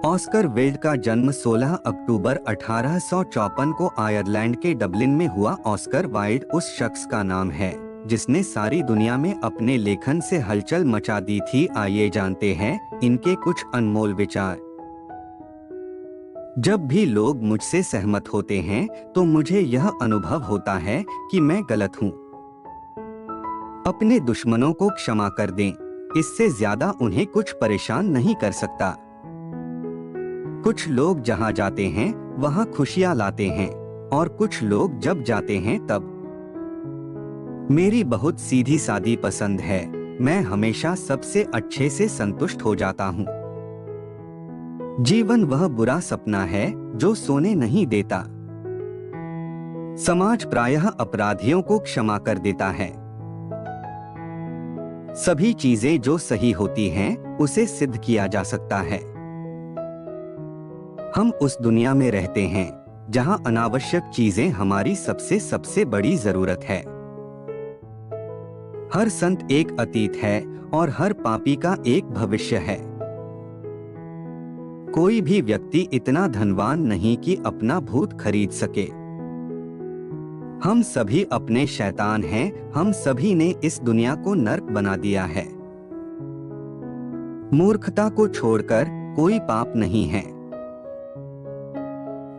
Oscar wild का जन्म 16 अक्टूबर 1854 को आयरलैंड के डबलिन में हुआ। ऑस्कर वाइल्ड उस शख्स का नाम है जिसने सारी दुनिया में अपने लेखन से हलचल मचा दी थी। आइए जानते हैं इनके कुछ अनमोल विचार। जब भी लोग मुझसे सहमत होते हैं तो मुझे यह अनुभव होता है कि मैं गलत हूँ। अपने दुश्मनों को क्षमा कर दें, इससे ज्यादा उन्हें कुछ परेशान नहीं कर सकता। कुछ लोग जहां जाते हैं वहां खुशियां लाते हैं और कुछ लोग जब जाते हैं तब। मेरी बहुत सीधी सादी पसंद है, मैं हमेशा सबसे अच्छे से संतुष्ट हो जाता हूँ। जीवन वह बुरा सपना है जो सोने नहीं देता। समाज प्रायः अपराधियों को क्षमा कर देता है। सभी चीजें जो सही होती हैं उसे सिद्ध किया जा सकता है। हम उस दुनिया में रहते हैं जहां अनावश्यक चीजें हमारी सबसे बड़ी जरूरत है। हर संत एक अतीत है और हर पापी का एक भविष्य है। कोई भी व्यक्ति इतना धनवान नहीं कि अपना भूत खरीद सके। हम सभी अपने शैतान हैं, हम सभी ने इस दुनिया को नर्क बना दिया है। मूर्खता को छोड़कर कोई पाप नहीं है।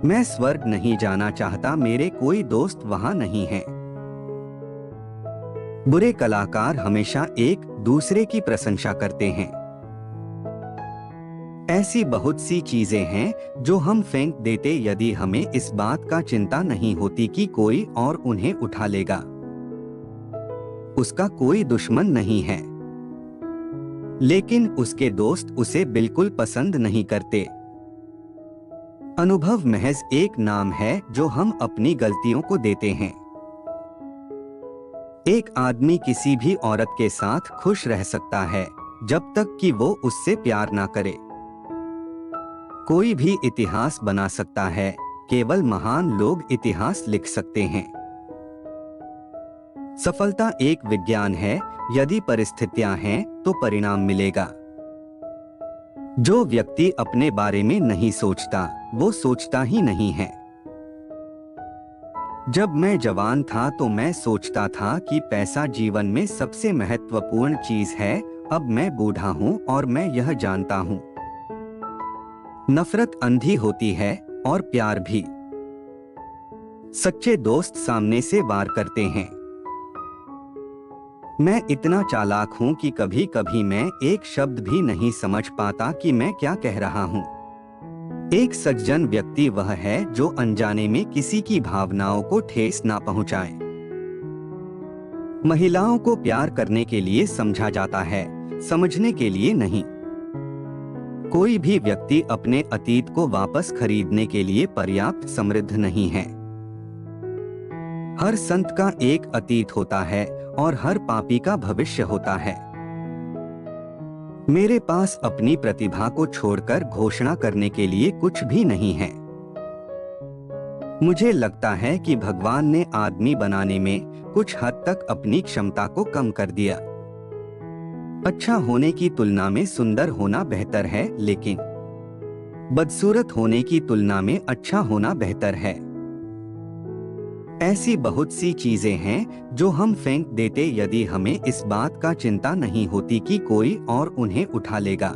मैं स्वर्ग नहीं जाना चाहता, मेरे कोई दोस्त वहां नहीं है। बुरे कलाकार हमेशा एक दूसरे की प्रशंसा करते हैं। ऐसी बहुत सी चीजें हैं जो हम फेंक देते यदि हमें इस बात का चिंता नहीं होती कि कोई और उन्हें उठा लेगा। उसका कोई दुश्मन नहीं है, लेकिन उसके दोस्त उसे बिल्कुल पसंद नहीं करते। अनुभव महज एक नाम है जो हम अपनी गलतियों को देते हैं। एक आदमी किसी भी औरत के साथ खुश रह सकता है जब तक कि वो उससे प्यार ना करे। कोई भी इतिहास बना सकता है, केवल महान लोग इतिहास लिख सकते हैं। सफलता एक विज्ञान है, यदि परिस्थितियां हैं तो परिणाम मिलेगा। जो व्यक्ति अपने बारे में नहीं सोचता वो सोचता ही नहीं है। जब मैं जवान था तो मैं सोचता था कि पैसा जीवन में सबसे महत्वपूर्ण चीज है। अब मैं बूढ़ा हूँ और मैं यह जानता हूँ, नफरत अंधी होती है और प्यार भी। सच्चे दोस्त सामने से वार करते हैं। मैं इतना चालाक हूं कि कभी कभी मैं एक शब्द भी नहीं समझ पाता कि मैं क्या कह रहा हूं। एक सज्जन व्यक्ति वह है जो अनजाने में किसी की भावनाओं को ठेस ना पहुंचाए। महिलाओं को प्यार करने के लिए समझा जाता है, समझने के लिए नहीं। कोई भी व्यक्ति अपने अतीत को वापस खरीदने के लिए पर्याप्त समृद्ध नहीं है। हर संत का एक अतीत होता है और हर पापी का भविष्य होता है। मेरे पास अपनी प्रतिभा को छोड़कर घोषणा करने के लिए कुछ भी नहीं है। मुझे लगता है कि भगवान ने आदमी बनाने में कुछ हद तक अपनी क्षमता को कम कर दिया। अच्छा होने की तुलना में सुंदर होना बेहतर है, लेकिन बदसूरत होने की तुलना में अच्छा होना बेहतर है। ऐसी बहुत सी चीजें हैं जो हम फेंक देते यदि हमें इस बात का चिंता नहीं होती कि कोई और उन्हें उठा लेगा।